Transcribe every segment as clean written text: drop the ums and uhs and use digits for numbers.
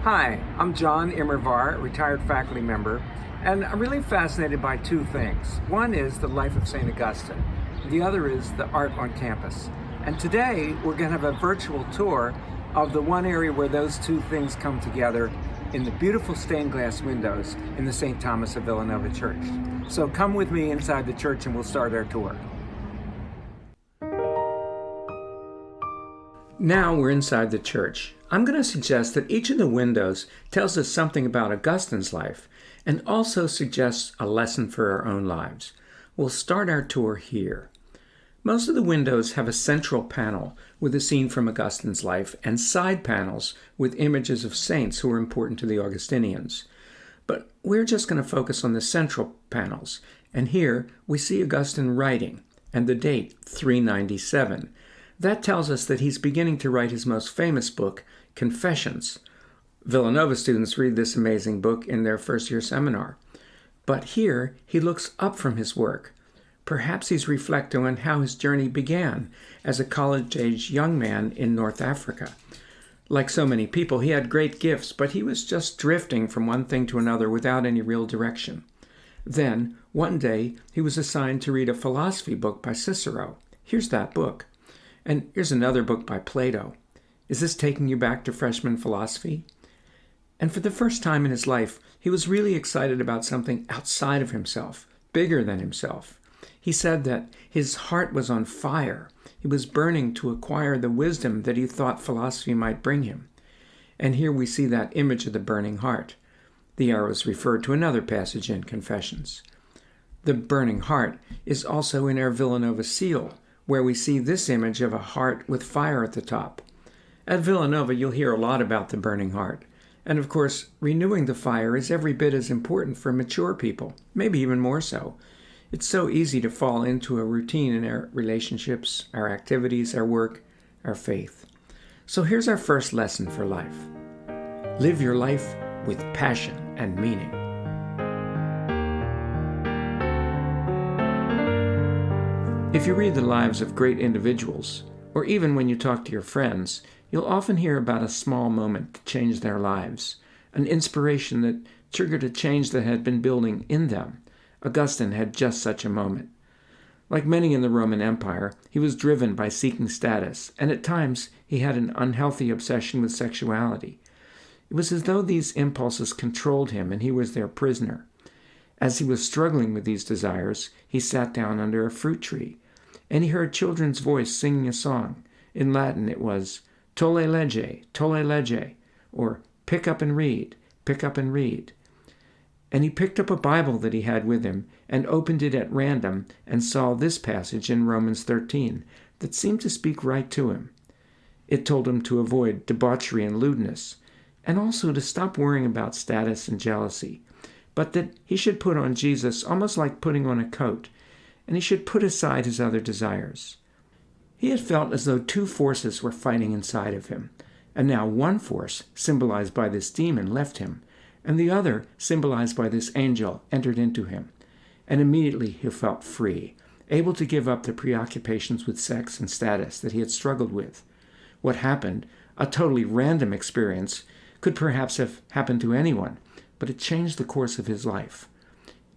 Hi, I'm John Immerwahr, retired faculty member, and I'm really fascinated by two things. One is the life of St Augustine. The other is the art on campus. And today we're going to have a virtual tour of the one area where those two things come together in the beautiful stained glass windows in the St. Thomas of Villanova Church. So come with me inside the church and we'll start our tour. Now we're inside the church. I'm going to suggest that each of the windows tells us something about Augustine's life and also suggests a lesson for our own lives. We'll start our tour here. Most of the windows have a central panel with a scene from Augustine's life and side panels with images of saints who were important to the Augustinians. But we're just going to focus on the central panels, and here we see Augustine writing and the date 397. That tells us that he's beginning to write his most famous book, Confessions. Villanova students read this amazing book in their first-year seminar. But here, he looks up from his work. Perhaps he's reflecting on how his journey began as a college-age young man in North Africa. Like so many people, he had great gifts, but he was just drifting from one thing to another without any real direction. Then, one day, he was assigned to read a philosophy book by Cicero. Here's that book. And here's another book by Plato. Is this taking you back to freshman philosophy? And for the first time in his life, he was really excited about something outside of himself, bigger than himself. He said that his heart was on fire. He was burning to acquire the wisdom that he thought philosophy might bring him. And here we see that image of the burning heart. The arrows refer to another passage in Confessions. The burning heart is also in our Villanova seal, where we see this image of a heart with fire at the top. At Villanova, you'll hear a lot about the burning heart. And of course, renewing the fire is every bit as important for mature people, maybe even more so. It's so easy to fall into a routine in our relationships, our activities, our work, our faith. So here's our first lesson for life. Live your life with passion and meaning. If you read the lives of great individuals, or even when you talk to your friends, you'll often hear about a small moment that changed their lives, an inspiration that triggered a change that had been building in them. Augustine had just such a moment. Like many in the Roman Empire, he was driven by seeking status, and at times he had an unhealthy obsession with sexuality. It was as though these impulses controlled him and he was their prisoner. As he was struggling with these desires, he sat down under a fruit tree, and he heard children's voice singing a song. In Latin it was, tolle lege, or pick up and read, pick up and read. And he picked up a Bible that he had with him and opened it at random and saw this passage in Romans 13 that seemed to speak right to him. It told him to avoid debauchery and lewdness, and also to stop worrying about status and jealousy, but that he should put on Jesus almost like putting on a coat, and he should put aside his other desires. He had felt as though two forces were fighting inside of him, and now one force, symbolized by this demon, left him, and the other, symbolized by this angel, entered into him. And immediately he felt free, able to give up the preoccupations with sex and status that he had struggled with. What happened, a totally random experience, could perhaps have happened to anyone, but it changed the course of his life.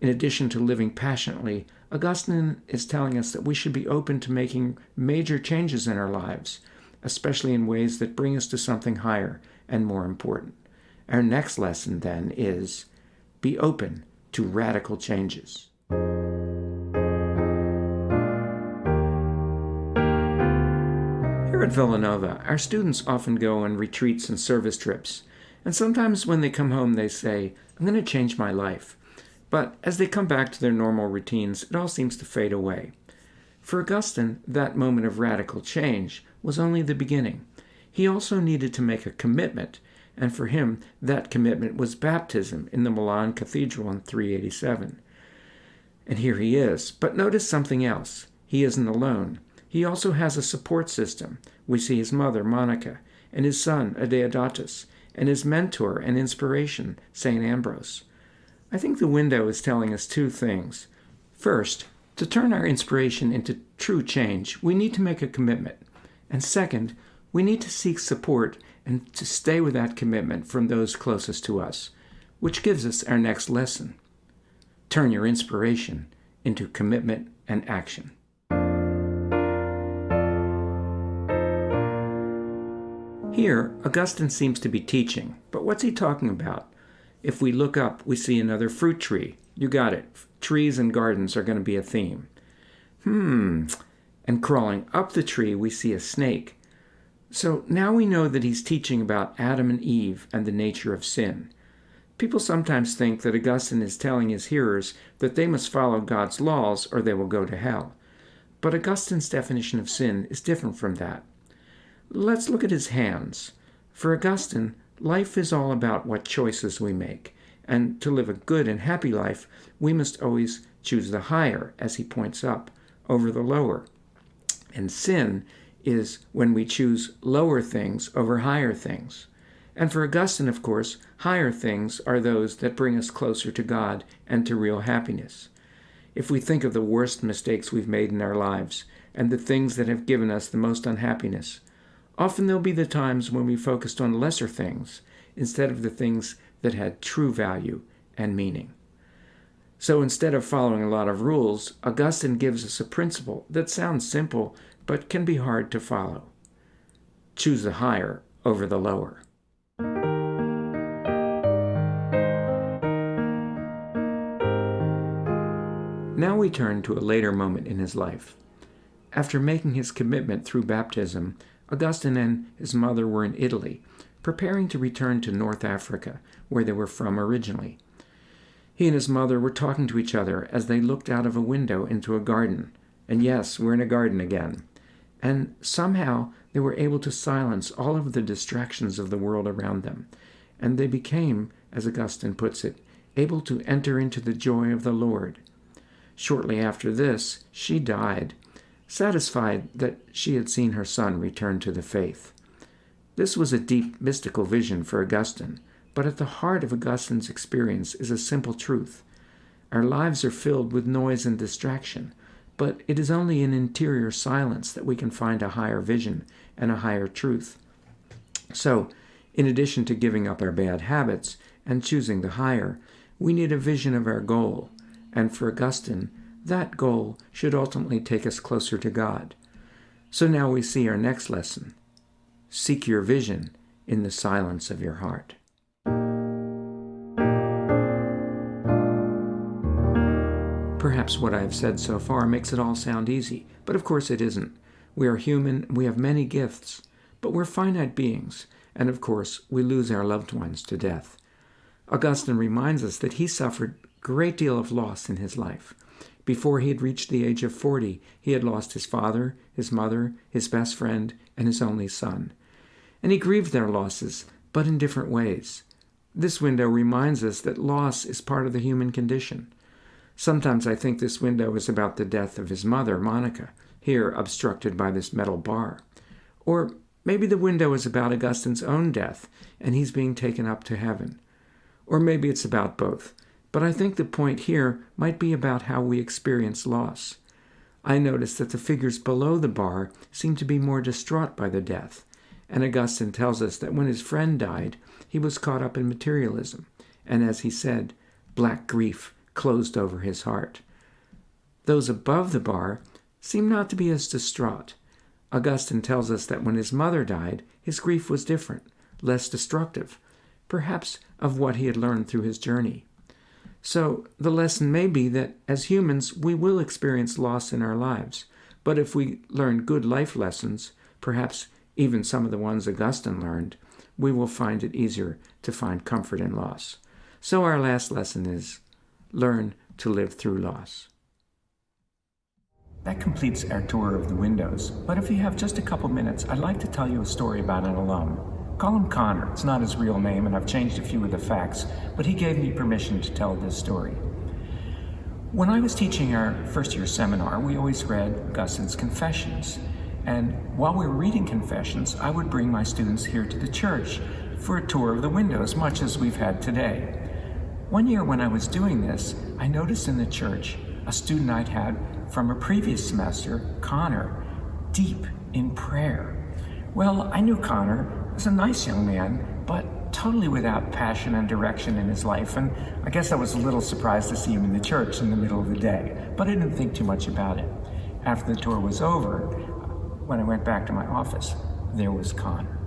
In addition to living passionately, Augustine is telling us that we should be open to making major changes in our lives, especially in ways that bring us to something higher and more important. Our next lesson, then, is be open to radical changes. Here at Villanova, our students often go on retreats and service trips, and sometimes when they come home they say, I'm going to change my life. But as they come back to their normal routines, it all seems to fade away. For Augustine, that moment of radical change was only the beginning. He also needed to make a commitment, and for him, that commitment was baptism in the Milan Cathedral in 387. And here he is. But notice something else. He isn't alone. He also has a support system. We see his mother, Monica, and his son, Adeodatus, and his mentor and inspiration, St. Ambrose. I think the window is telling us two things. First, to turn our inspiration into true change, we need to make a commitment. And second, we need to seek support and to stay with that commitment from those closest to us, which gives us our next lesson. Turn your inspiration into commitment and action. Here, Augustine seems to be teaching, but what's he talking about? If we look up, we see another fruit tree. You got it. Trees and gardens are going to be a theme. And crawling up the tree, we see a snake. So now we know that he's teaching about Adam and Eve and the nature of sin. People sometimes think that Augustine is telling his hearers that they must follow God's laws or they will go to hell. But Augustine's definition of sin is different from that. Let's look at his hands. For Augustine, life is all about what choices we make. And to live a good and happy life, we must always choose the higher, as he points up, over the lower. And sin is when we choose lower things over higher things. And for Augustine, of course, higher things are those that bring us closer to God and to real happiness. If we think of the worst mistakes we've made in our lives and the things that have given us the most unhappiness, often there'll be the times when we focused on lesser things instead of the things that had true value and meaning. So instead of following a lot of rules, Augustine gives us a principle that sounds simple but can be hard to follow. Choose the higher over the lower. Now we turn to a later moment in his life. After making his commitment through baptism, Augustine and his mother were in Italy, preparing to return to North Africa, where they were from originally. He and his mother were talking to each other as they looked out of a window into a garden. And yes, we're in a garden again. And somehow they were able to silence all of the distractions of the world around them. And they became, as Augustine puts it, able to enter into the joy of the Lord. Shortly after this, she died, satisfied that she had seen her son return to the faith. This was a deep mystical vision for Augustine, but at the heart of Augustine's experience is a simple truth. Our lives are filled with noise and distraction, but it is only in interior silence that we can find a higher vision and a higher truth. So, in addition to giving up our bad habits and choosing the higher, we need a vision of our goal, and for Augustine, that goal should ultimately take us closer to God. So now we see our next lesson. Seek your vision in the silence of your heart. Perhaps what I have said so far makes it all sound easy, but of course it isn't. We are human, we have many gifts, but we're finite beings, and of course we lose our loved ones to death. Augustine reminds us that he suffered a great deal of loss in his life. Before he had reached the age of 40, he had lost his father, his mother, his best friend, and his only son. And he grieved their losses, but in different ways. This window reminds us that loss is part of the human condition. Sometimes I think this window is about the death of his mother, Monica, here obstructed by this metal bar. Or maybe the window is about Augustine's own death, and he's being taken up to heaven. Or maybe it's about both. But I think the point here might be about how we experience loss. I noticed that the figures below the bar seem to be more distraught by the death, and Augustine tells us that when his friend died, he was caught up in materialism, and as he said, black grief closed over his heart. Those above the bar seem not to be as distraught. Augustine tells us that when his mother died, his grief was different, less destructive, perhaps of what he had learned through his journey. So the lesson may be that as humans, we will experience loss in our lives. But if we learn good life lessons, perhaps even some of the ones Augustine learned, we will find it easier to find comfort in loss. So our last lesson is, learn to live through loss. That completes our tour of the windows. But if you have just a couple minutes, I'd like to tell you a story about an alum. Call him Connor. It's not his real name, and I've changed a few of the facts, but he gave me permission to tell this story. When I was teaching our first-year seminar, we always read Augustine's Confessions. And while we were reading Confessions, I would bring my students here to the church for a tour of the windows, much as we've had today. One year when I was doing this, I noticed in the church a student I'd had from a previous semester, Connor, deep in prayer. Well, I knew Connor was a nice young man, but totally without passion and direction in his life. And I guess I was a little surprised to see him in the church in the middle of the day, but I didn't think too much about it. After the tour was over, when I went back to my office, there was Connor.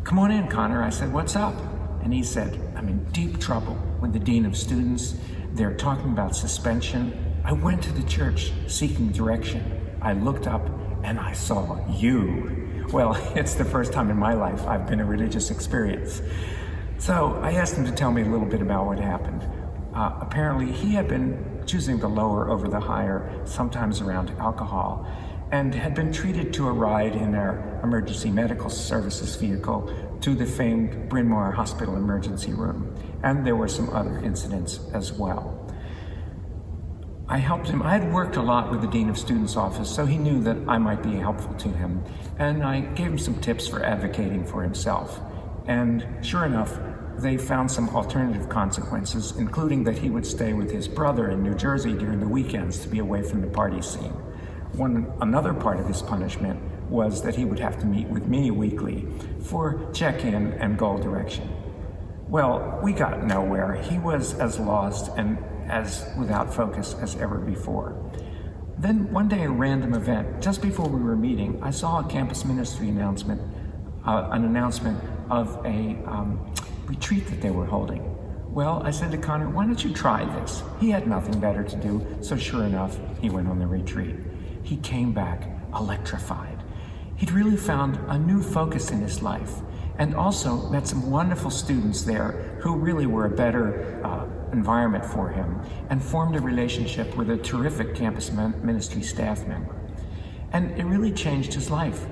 "Come on in, Connor." I said, "What's up?" And he said, "I'm in deep trouble with the dean of students. They're talking about suspension. I went to the church seeking direction. I looked up and I saw you." Well, it's the first time in my life I've been a religious experience. So I asked him to tell me a little bit about what happened. Apparently he had been choosing the lower over the higher, sometimes around alcohol, and had been treated to a ride in our emergency medical services vehicle to the famed Bryn Mawr Hospital emergency room. And there were some other incidents as well. I helped him. I had worked a lot with the Dean of Students' office, so he knew that I might be helpful to him. And I gave him some tips for advocating for himself. And sure enough, they found some alternative consequences, including that he would stay with his brother in New Jersey during the weekends to be away from the party scene. Another part of his punishment was that he would have to meet with me weekly for check-in and goal direction. Well, we got nowhere. He was as lost and as without focus as ever before. Then one day, a random event, just before we were meeting, I saw a campus ministry announcement, an announcement of a retreat that they were holding. Well, I said to Connor, "Why don't you try this?" He had nothing better to do, so sure enough, he went on the retreat. He came back electrified. He'd really found a new focus in his life, and also met some wonderful students there who really were a better environment for him, and formed a relationship with a terrific campus ministry staff member. And it really changed his life.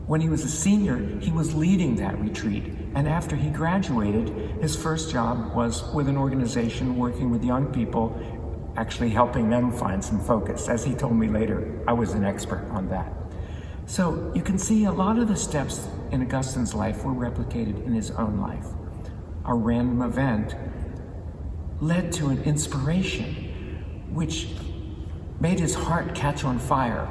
When he was a senior, he was leading that retreat, and after he graduated, his first job was with an organization working with young people, actually helping them find some focus. As he told me later, I was an expert on that. So you can see a lot of the steps in Augustine's life were replicated in his own life. A random event led to an inspiration which made his heart catch on fire,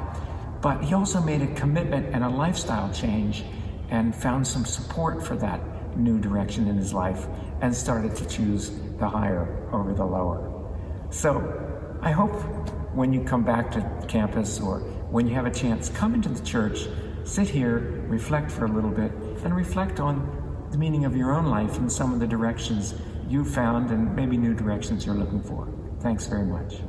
but he also made a commitment and a lifestyle change and found some support for that new direction in his life and started to choose the higher over the lower. So I hope when you come back to campus or when you have a chance, come into the church, sit here, reflect for a little bit, and reflect on the meaning of your own life and some of the directions you found and maybe new directions you're looking for. Thanks very much.